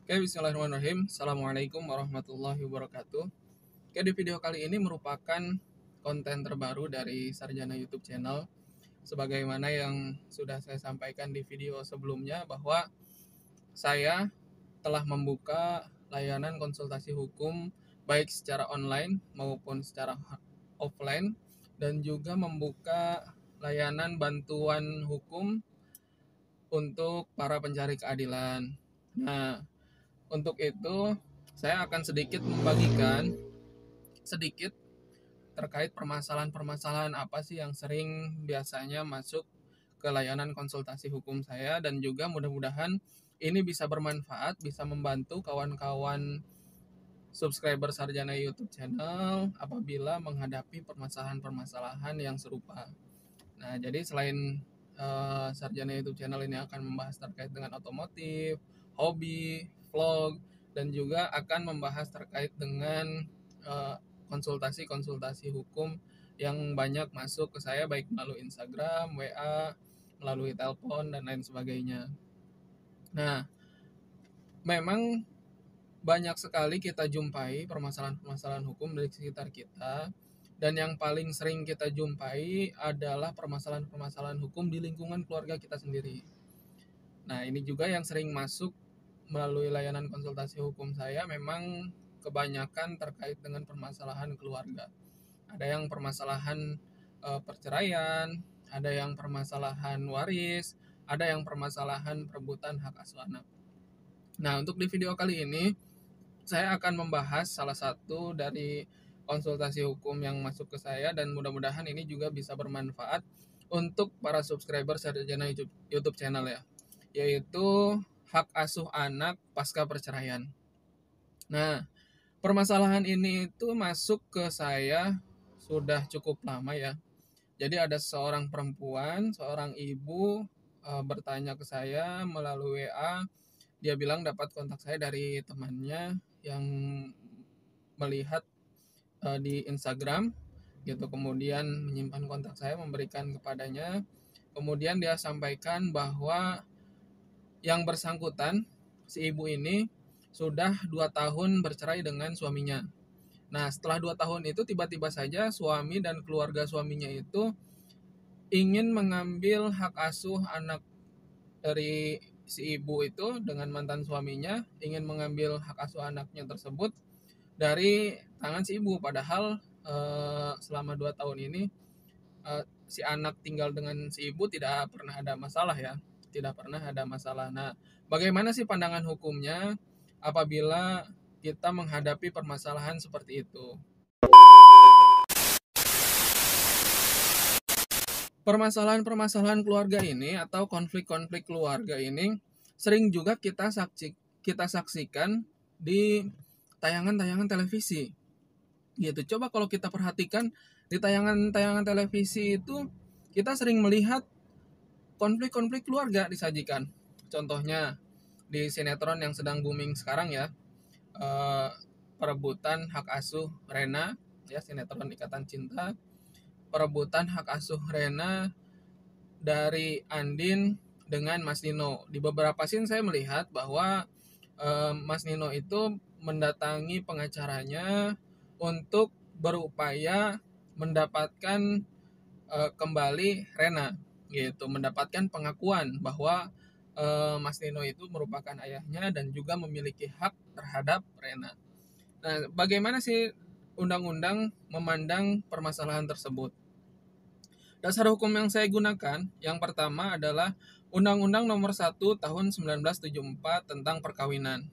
Oke, bismillahirrahmanirrahim. Assalamualaikum warahmatullahi wabarakatuh. Oke, di video kali ini merupakan konten terbaru dari Sarjana YouTube channel. Sebagaimana yang sudah saya sampaikan di video sebelumnya bahwa saya telah membuka layanan konsultasi hukum baik secara online maupun secara offline, dan juga membuka layanan bantuan hukum untuk para pencari keadilan. Nah, untuk itu, saya akan sedikit membagikan sedikit terkait permasalahan-permasalahan apa sih yang sering biasanya masuk ke layanan konsultasi hukum saya, dan juga mudah-mudahan ini bisa bermanfaat, bisa membantu kawan-kawan subscriber Sarjana YouTube channel apabila menghadapi permasalahan-permasalahan yang serupa. Nah, jadi selain Sarjana YouTube channel ini akan membahas terkait dengan otomotif, hobi, vlog, dan juga akan membahas terkait dengan konsultasi-konsultasi hukum yang banyak masuk ke saya baik melalui Instagram, WA, melalui telepon, dan lain sebagainya. Nah, memang banyak sekali kita jumpai permasalahan-permasalahan hukum dari sekitar kita, dan yang paling sering kita jumpai adalah permasalahan-permasalahan hukum di lingkungan keluarga kita sendiri. Nah, ini juga yang sering masuk melalui layanan konsultasi hukum saya, memang kebanyakan terkait dengan permasalahan keluarga. Ada yang permasalahan perceraian, ada yang permasalahan waris, ada yang permasalahan perebutan hak asuh anak. Nah, untuk di video kali ini saya akan membahas salah satu dari konsultasi hukum yang masuk ke saya, dan mudah-mudahan ini juga bisa bermanfaat untuk para subscriber Sarjana YouTube channel ya, yaitu hak asuh anak pasca perceraian. Nah, permasalahan ini itu masuk ke saya sudah cukup lama ya. Jadi ada seorang perempuan, seorang ibu bertanya ke saya melalui WA. Dia bilang dapat kontak saya dari temannya yang melihat di Instagram gitu, kemudian menyimpan kontak saya, memberikan kepadanya. Kemudian dia sampaikan bahwa yang bersangkutan, si ibu ini sudah 2 tahun bercerai dengan suaminya. Nah, setelah 2 tahun itu tiba-tiba saja suami dan keluarga suaminya itu ingin mengambil hak asuh anak dari si ibu itu dengan mantan suaminya, ingin mengambil hak asuh anaknya tersebut dari tangan si ibu, padahal selama 2 tahun ini si anak tinggal dengan si ibu tidak pernah ada masalah ya, tidak pernah ada masalah. Nah, bagaimana sih pandangan hukumnya apabila kita menghadapi permasalahan seperti itu? Permasalahan-permasalahan keluarga ini atau konflik-konflik keluarga ini sering juga kita saksikan di tayangan-tayangan televisi gitu. Coba kalau kita perhatikan di tayangan-tayangan televisi itu, kita sering melihat konflik-konflik keluarga disajikan. Contohnya di sinetron yang sedang booming sekarang ya, perebutan hak asuh Rena ya, sinetron Ikatan Cinta, perebutan hak asuh Rena dari Andin dengan Mas Nino. Di beberapa scene saya melihat bahwa Mas Nino itu mendatangi pengacaranya untuk berupaya mendapatkan kembali Rena gitu, mendapatkan pengakuan bahwa Mas Nino itu merupakan ayahnya dan juga memiliki hak terhadap Rena. Nah, bagaimana sih undang-undang memandang permasalahan tersebut? Dasar hukum yang saya gunakan yang pertama adalah Undang-Undang Nomor 1 Tahun 1974 tentang perkawinan.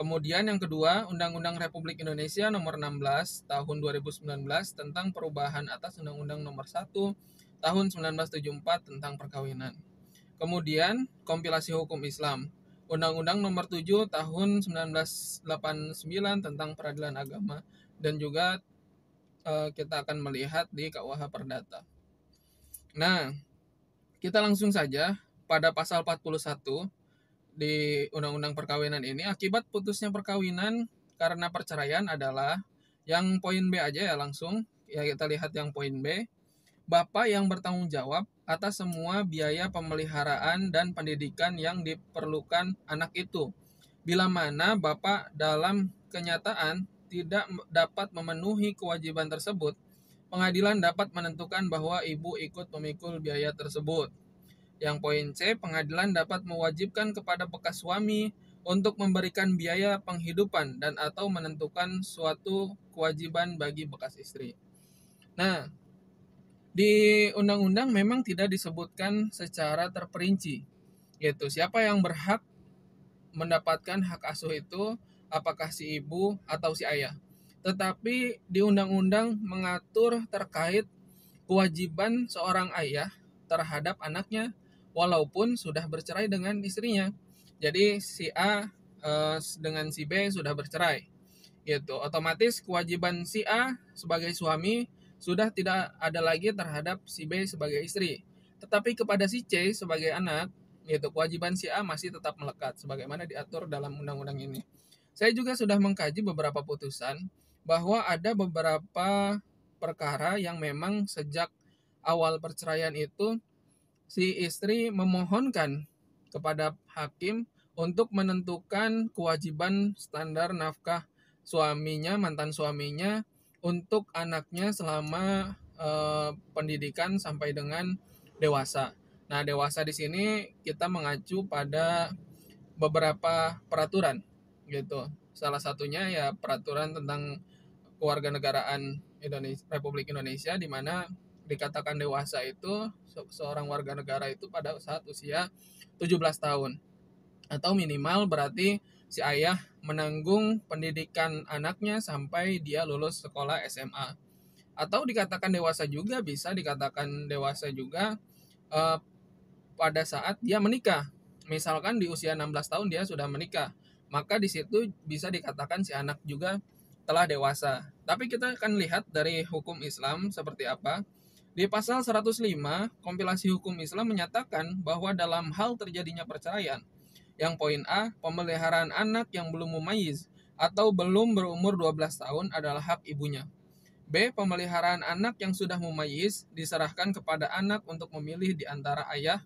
Kemudian yang kedua, Undang-Undang Republik Indonesia Nomor 16 Tahun 2019 tentang perubahan atas Undang-Undang Nomor 1 Tahun 1974 tentang perkawinan. Kemudian kompilasi hukum Islam, Undang-Undang Nomor 7 Tahun 1989 tentang peradilan agama, dan juga kita akan melihat di KUH Perdata. Nah, kita langsung saja pada pasal 41 di Undang-Undang Perkawinan ini. Akibat putusnya perkawinan karena perceraian adalah, yang poin B aja ya langsung, ya kita lihat yang poin B. Bapak yang bertanggung jawab atas semua biaya pemeliharaan dan pendidikan yang diperlukan anak itu, bila mana bapak dalam kenyataan tidak dapat memenuhi kewajiban tersebut, pengadilan dapat menentukan bahwa ibu ikut memikul biaya tersebut. Yang poin C, pengadilan dapat mewajibkan kepada bekas suami untuk memberikan biaya penghidupan dan atau menentukan suatu kewajiban bagi bekas istri. Nah, di undang-undang memang tidak disebutkan secara terperinci, yaitu siapa yang berhak mendapatkan hak asuh itu, apakah si ibu atau si ayah. Tetapi di undang-undang mengatur terkait kewajiban seorang ayah terhadap anaknya walaupun sudah bercerai dengan istrinya. Jadi si A dengan si B sudah bercerai. Gitu. Otomatis kewajiban si A sebagai suami sudah tidak ada lagi terhadap si B sebagai istri. Tetapi kepada si C sebagai anak, yaitu kewajiban si A masih tetap melekat sebagaimana diatur dalam undang-undang ini. Saya juga sudah mengkaji beberapa putusan bahwa ada beberapa perkara yang memang sejak awal perceraian itu si istri memohonkan kepada hakim untuk menentukan kewajiban standar nafkah suaminya, mantan suaminya untuk anaknya selama pendidikan sampai dengan dewasa. Nah, dewasa di sini kita mengacu pada beberapa peraturan gitu. Salah satunya ya peraturan tentang kewarganegaraan Indonesia, Republik Indonesia, di mana dikatakan dewasa itu seorang warga negara itu pada saat usia 17 tahun atau minimal berarti si ayah menanggung pendidikan anaknya sampai dia lulus sekolah SMA. Atau dikatakan dewasa juga, bisa dikatakan dewasa juga eh, pada saat dia menikah. Misalkan di usia 16 tahun dia sudah menikah, maka di situ bisa dikatakan si anak juga telah dewasa. Tapi kita akan lihat dari hukum Islam seperti apa. Di pasal 105, kompilasi hukum Islam menyatakan bahwa dalam hal terjadinya perceraian, yang poin A, pemeliharaan anak yang belum mumayyiz atau belum berumur 12 tahun adalah hak ibunya. B, pemeliharaan anak yang sudah mumayyiz diserahkan kepada anak untuk memilih di antara ayah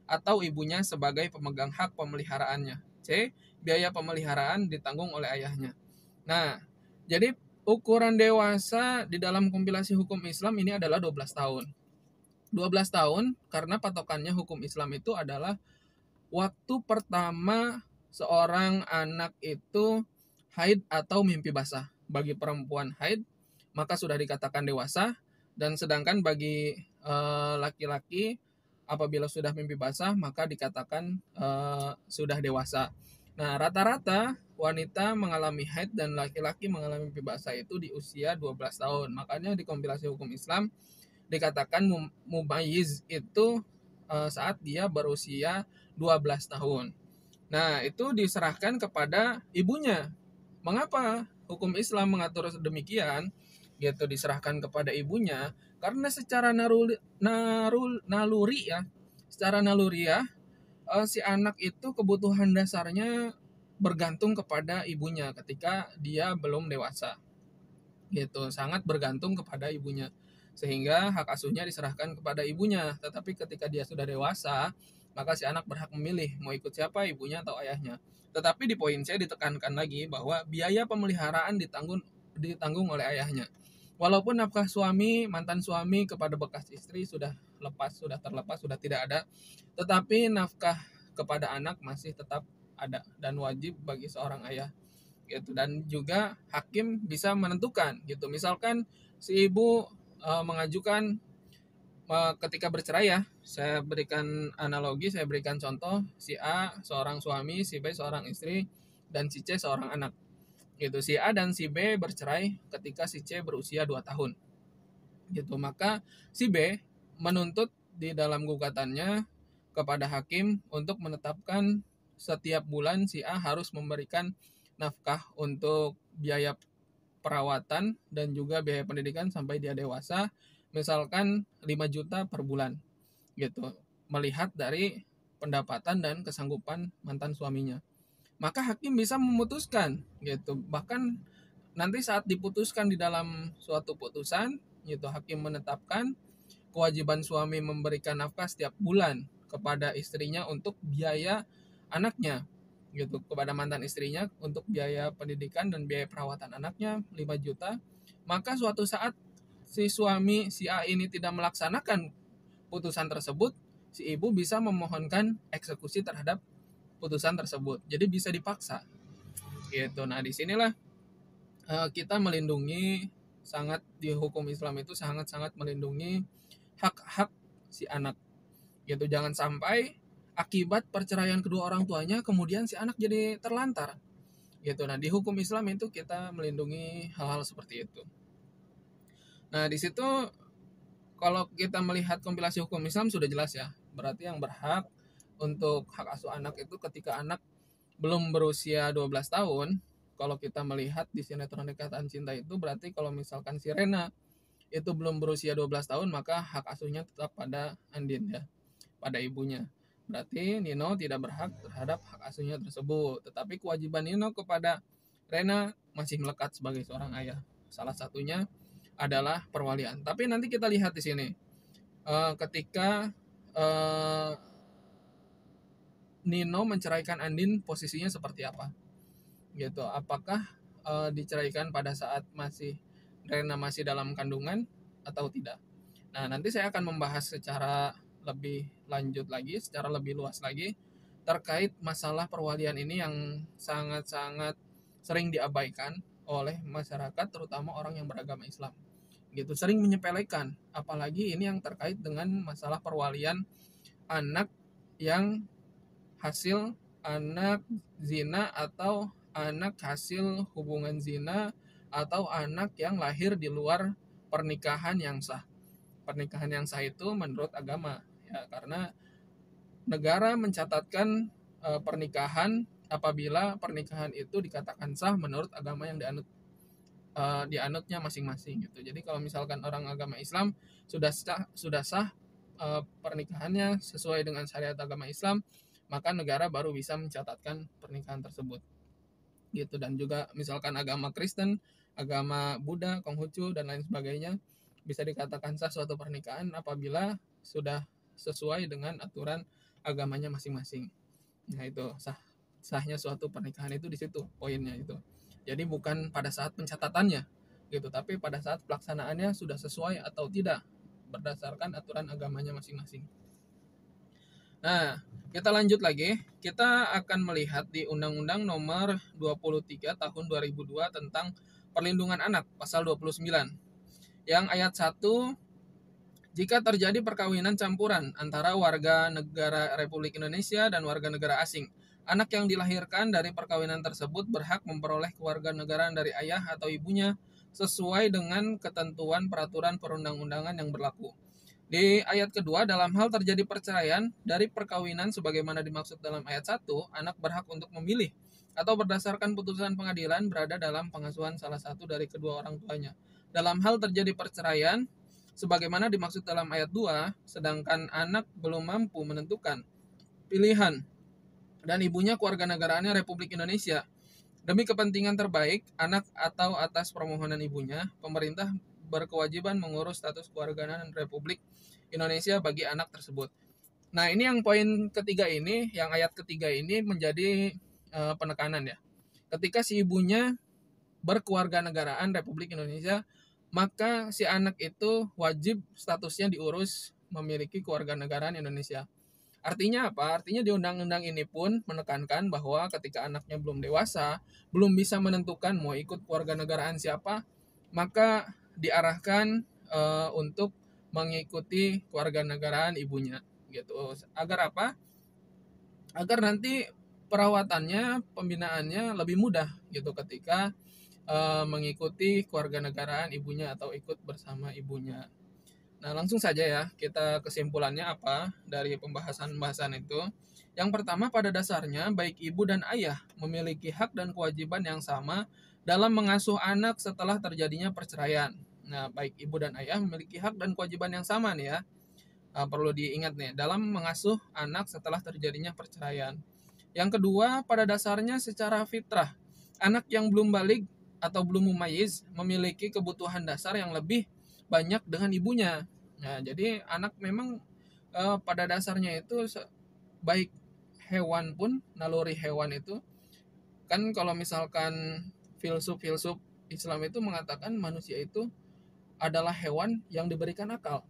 atau ibunya sebagai pemegang hak pemeliharaannya. C, biaya pemeliharaan ditanggung oleh ayahnya. Nah, jadi ukuran dewasa di dalam kompilasi hukum Islam ini adalah 12 tahun. 12 tahun karena patokannya hukum Islam itu adalah waktu pertama seorang anak itu haid atau mimpi basah. Bagi perempuan haid maka sudah dikatakan dewasa, dan sedangkan bagi laki-laki apabila sudah mimpi basah maka dikatakan sudah dewasa. Nah, rata-rata wanita mengalami haid dan laki-laki mengalami mimpi basah itu di usia 12 tahun. Makanya di kompilasi hukum Islam dikatakan mumayyiz itu saat dia berusia 12 tahun. Nah, itu diserahkan kepada ibunya. Mengapa hukum Islam mengatur demikian? Gitu, diserahkan kepada ibunya karena secara naluri ya, secara naluriah si anak itu kebutuhan dasarnya bergantung kepada ibunya ketika dia belum dewasa. Gitu, sangat bergantung kepada ibunya. Sehingga hak asuhnya diserahkan kepada ibunya. Tetapi ketika dia sudah dewasa, maka si anak berhak memilih mau ikut siapa, ibunya atau ayahnya. Tetapi di poin C ditekankan lagi bahwa biaya pemeliharaan ditanggung oleh ayahnya. Walaupun nafkah suami, mantan suami kepada bekas istri sudah lepas, sudah terlepas, sudah tidak ada, tetapi nafkah kepada anak masih tetap ada dan wajib bagi seorang ayah gitu. Dan juga hakim bisa menentukan gitu. Misalkan si ibu mengajukan ketika bercerai ya, saya berikan analogi, saya berikan contoh, si A seorang suami, si B seorang istri, dan si C seorang anak. Gitu. Si A dan si B bercerai ketika si C berusia 2 tahun. Gitu. Maka si B menuntut di dalam gugatannya kepada hakim untuk menetapkan setiap bulan si A harus memberikan nafkah untuk biaya perawatan dan juga biaya pendidikan sampai dia dewasa, misalkan 5 juta per bulan gitu, melihat dari pendapatan dan kesanggupan mantan suaminya. Maka hakim bisa memutuskan gitu. Bahkan nanti saat diputuskan di dalam suatu putusan gitu, hakim menetapkan kewajiban suami memberikan nafkah setiap bulan kepada istrinya untuk biaya anaknya gitu kepada mantan istrinya untuk biaya pendidikan dan biaya perawatan anaknya 5 juta, maka suatu saat si suami si A ini tidak melaksanakan putusan tersebut, si ibu bisa memohonkan eksekusi terhadap putusan tersebut. Jadi bisa dipaksa gitu. Nah, disinilah kita melindungi, sangat di hukum Islam itu sangat-sangat melindungi hak-hak si anak gitu. Jangan sampai akibat perceraian kedua orang tuanya kemudian si anak jadi terlantar gitu. Nah, di hukum Islam itu kita melindungi hal-hal seperti itu. Nah, di situ kalau kita melihat kompilasi hukum Islam sudah jelas ya. Berarti yang berhak untuk hak asuh anak itu ketika anak belum berusia 12 tahun. Kalau kita melihat di sinetron Ikatan Cinta itu berarti kalau misalkan si Rena itu belum berusia 12 tahun, maka hak asuhnya tetap pada Andin ya, pada ibunya. Berarti Nino tidak berhak terhadap hak asuhnya tersebut. Tetapi kewajiban Nino kepada Rena masih melekat sebagai seorang ayah. Salah satunya adalah perwalian. Tapi nanti kita lihat di sini, ketika Nino menceraikan Andin, posisinya seperti apa? Gitu. Apakah diceraikan pada saat Rena masih dalam kandungan atau tidak? Nah, nanti saya akan membahas secara lebih lanjut lagi, secara lebih luas lagi terkait masalah perwalian ini yang sangat-sangat sering diabaikan oleh masyarakat, terutama orang yang beragama Islam. Gitu, sering menyepelekan, apalagi ini yang terkait dengan masalah perwalian anak yang hasil anak zina atau anak hasil hubungan zina atau anak yang lahir di luar pernikahan yang sah. Pernikahan yang sah itu menurut agama ya, karena negara mencatatkan pernikahan apabila pernikahan itu dikatakan sah menurut agama yang dianutnya masing-masing gitu. Jadi kalau misalkan orang agama Islam sudah sah pernikahannya sesuai dengan syariat agama Islam, maka negara baru bisa mencatatkan pernikahan tersebut gitu. Dan juga misalkan agama Kristen, agama Buddha, Konghucu dan lain sebagainya, bisa dikatakan sah suatu pernikahan apabila sudah sesuai dengan aturan agamanya masing-masing. Nah, itu sahnya suatu pernikahan itu di situ poinnya itu. Jadi bukan pada saat pencatatannya gitu, tapi pada saat pelaksanaannya sudah sesuai atau tidak berdasarkan aturan agamanya masing-masing. Nah, kita lanjut lagi. Kita akan melihat di Undang-Undang Nomor 23 Tahun 2002 tentang Perlindungan Anak, pasal 29. Yang ayat 1, jika terjadi perkawinan campuran antara warga negara Republik Indonesia dan warga negara asing, anak yang dilahirkan dari perkawinan tersebut berhak memperoleh kewarganegaraan dari ayah atau ibunya sesuai dengan ketentuan peraturan perundang-undangan yang berlaku. Di ayat kedua, dalam hal terjadi perceraian dari perkawinan sebagaimana dimaksud dalam ayat 1, anak berhak untuk memilih atau berdasarkan putusan pengadilan berada dalam pengasuhan salah satu dari kedua orang tuanya. Dalam hal terjadi perceraian sebagaimana dimaksud dalam ayat 2, sedangkan anak belum mampu menentukan pilihan dan ibunya kewarganegaraannya Republik Indonesia. Demi kepentingan terbaik anak atau atas permohonan ibunya, pemerintah berkewajiban mengurus status kewarganegaraan Republik Indonesia bagi anak tersebut. Nah, ini yang poin ketiga ini, yang ayat ketiga ini menjadi penekanan ya. Ketika si ibunya berkewarganegaraan Republik Indonesia, maka si anak itu wajib statusnya diurus memiliki kewarganegaraan Indonesia. Artinya apa? Artinya di undang-undang ini pun menekankan bahwa ketika anaknya belum dewasa, belum bisa menentukan mau ikut kewarganegaraan siapa, maka diarahkan untuk mengikuti kewarganegaraan ibunya gitu. Agar apa? Agar nanti perawatannya, pembinaannya lebih mudah gitu ketika mengikuti kewarganegaraan ibunya atau ikut bersama ibunya. Nah, langsung saja ya, kita kesimpulannya apa dari pembahasan itu. Yang pertama, pada dasarnya baik ibu dan ayah memiliki hak dan kewajiban yang sama dalam mengasuh anak setelah terjadinya perceraian. Nah, baik ibu dan ayah memiliki hak dan kewajiban yang sama nih ya. Perlu diingat nih, dalam mengasuh anak setelah terjadinya perceraian. Yang kedua, pada dasarnya secara fitrah, anak yang belum balik atau belum mumayyiz memiliki kebutuhan dasar yang lebih banyak dengan ibunya. Nah, jadi anak memang pada dasarnya itu baik hewan pun, naluri hewan itu kan, kalau misalkan filsuf Islam itu mengatakan manusia itu adalah hewan yang diberikan akal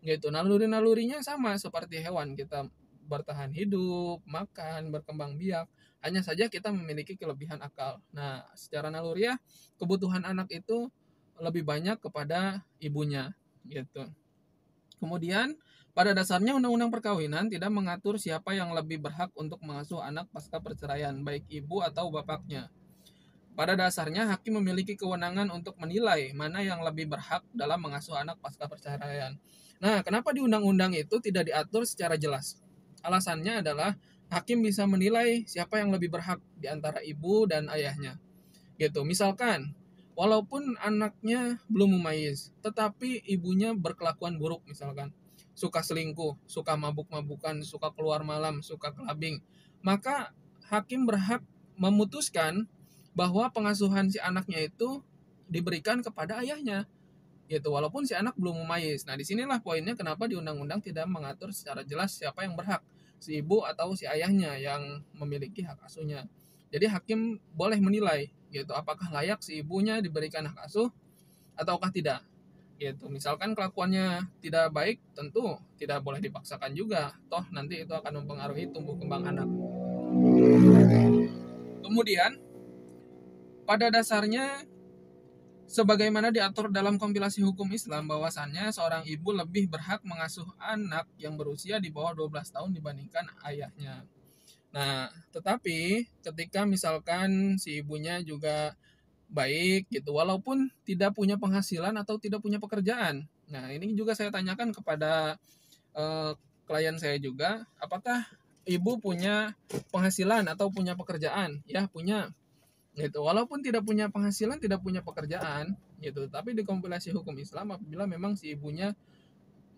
gitu. Naluri-nalurinya sama seperti hewan, kita bertahan hidup, makan, berkembang biak, hanya saja kita memiliki kelebihan akal. Nah, secara naluriah kebutuhan anak itu lebih banyak kepada ibunya gitu. Kemudian pada dasarnya undang-undang perkawinan tidak mengatur siapa yang lebih berhak untuk mengasuh anak pasca perceraian, baik ibu atau bapaknya. Pada dasarnya hakim memiliki kewenangan untuk menilai mana yang lebih berhak dalam mengasuh anak pasca perceraian. Nah, kenapa di undang-undang itu tidak diatur secara jelas? Alasannya adalah hakim bisa menilai siapa yang lebih berhak di antara ibu dan ayahnya. Gitu. Misalkan walaupun anaknya belum memayis, tetapi ibunya berkelakuan buruk misalkan, suka selingkuh, suka mabuk-mabukan, suka keluar malam, suka kelabing, maka hakim berhak memutuskan bahwa pengasuhan si anaknya itu diberikan kepada ayahnya gitu, walaupun si anak belum memayis. Nah, disinilah poinnya kenapa di undang-undang tidak mengatur secara jelas siapa yang berhak, si ibu atau si ayahnya yang memiliki hak asuhnya. Jadi hakim boleh menilai gitu, apakah layak si ibunya diberikan hak asuh ataukah tidak gitu. Misalkan kelakuannya tidak baik, tentu tidak boleh dipaksakan juga, toh nanti itu akan mempengaruhi tumbuh kembang anak. Kemudian pada dasarnya, sebagaimana diatur dalam kompilasi hukum Islam, bahwasannya seorang ibu lebih berhak mengasuh anak yang berusia di bawah 12 tahun dibandingkan ayahnya. Nah, tetapi ketika misalkan si ibunya juga baik gitu, walaupun tidak punya penghasilan atau tidak punya pekerjaan. Nah, ini juga saya tanyakan kepada klien saya juga, apakah ibu punya penghasilan atau punya pekerjaan? Ya, punya gitu. Walaupun tidak punya penghasilan, tidak punya pekerjaan gitu, tapi di kompilasi hukum Islam apabila memang si ibunya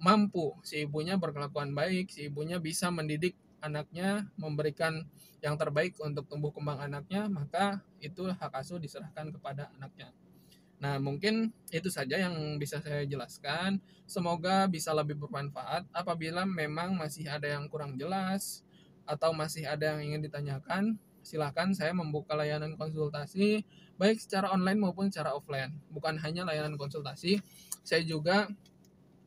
mampu, si ibunya berkelakuan baik, si ibunya bisa mendidik anaknya, memberikan yang terbaik untuk tumbuh kembang anaknya, maka itu hak asuh diserahkan kepada anaknya. Nah, mungkin itu saja yang bisa saya jelaskan. Semoga bisa lebih bermanfaat. Apabila memang masih ada yang kurang jelas atau masih ada yang ingin ditanyakan, silakan saya membuka layanan konsultasi baik secara online maupun secara offline. Bukan hanya layanan konsultasi, saya juga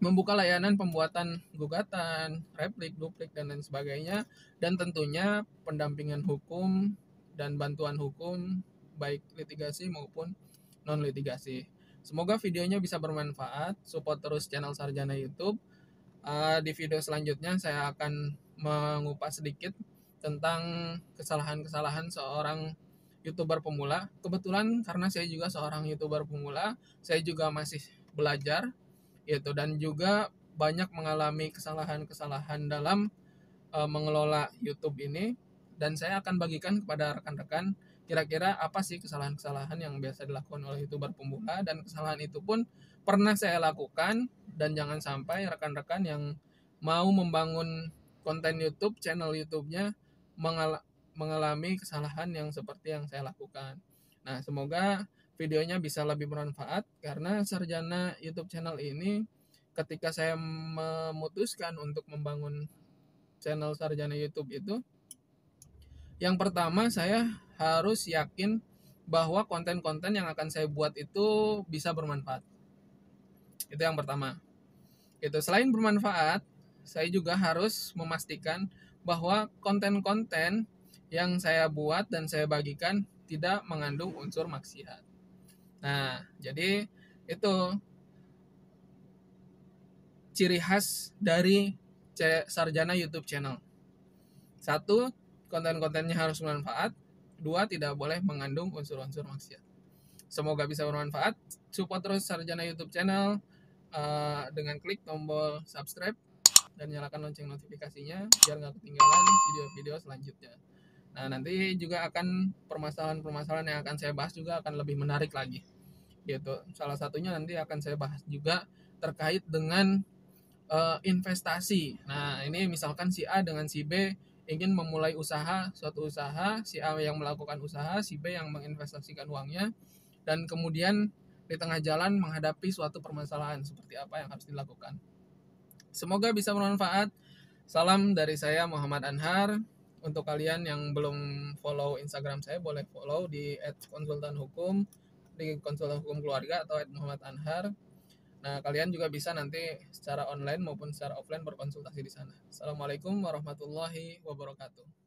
membuka layanan pembuatan gugatan, replik, duplik, dan lain sebagainya, dan tentunya pendampingan hukum dan bantuan hukum baik litigasi maupun non litigasi. Semoga videonya bisa bermanfaat. Support terus channel Sarjana YouTube. Di video selanjutnya saya akan mengupas sedikit tentang kesalahan-kesalahan seorang YouTuber pemula. Kebetulan karena saya juga seorang YouTuber pemula, saya juga masih belajar gitu, dan juga banyak mengalami kesalahan-kesalahan dalam mengelola YouTube ini, dan saya akan bagikan kepada rekan-rekan kira-kira apa sih kesalahan-kesalahan yang biasa dilakukan oleh YouTuber pemula, dan kesalahan itu pun pernah saya lakukan, dan jangan sampai rekan-rekan yang mau membangun konten YouTube, channel YouTube-nya mengalami kesalahan yang seperti yang saya lakukan. Nah, semoga videonya bisa lebih bermanfaat, karena Sarjana YouTube channel ini, ketika saya memutuskan untuk membangun channel Sarjana YouTube itu, yang pertama saya harus yakin bahwa konten-konten yang akan saya buat itu bisa bermanfaat. Itu yang pertama. Itu selain bermanfaat, saya juga harus memastikan bahwa konten-konten yang saya buat dan saya bagikan tidak mengandung unsur maksiat. Nah, jadi itu ciri khas dari Sarjana YouTube channel. 1, konten-kontennya harus bermanfaat. 2, tidak boleh mengandung unsur-unsur maksiat. Semoga bisa bermanfaat. Support terus Sarjana YouTube channel dengan klik tombol subscribe dan nyalakan lonceng notifikasinya biar nggak ketinggalan video-video selanjutnya. Nah, nanti juga akan permasalahan-permasalahan yang akan saya bahas juga akan lebih menarik lagi. Gitu. Salah satunya nanti akan saya bahas juga terkait dengan investasi. Nah, ini misalkan si A dengan si B ingin memulai usaha, suatu usaha, si A yang melakukan usaha, si B yang menginvestasikan uangnya, dan kemudian di tengah jalan menghadapi suatu permasalahan, seperti apa yang harus dilakukan. Semoga bisa bermanfaat. Salam dari saya, Muhammad Anhar. Untuk kalian yang belum follow Instagram saya, boleh follow di @konsultanhukum, di konsultan hukum keluarga, atau @muhammadanhar. Nah, kalian juga bisa nanti secara online maupun secara offline berkonsultasi di sana. Assalamualaikum warahmatullahi wabarakatuh.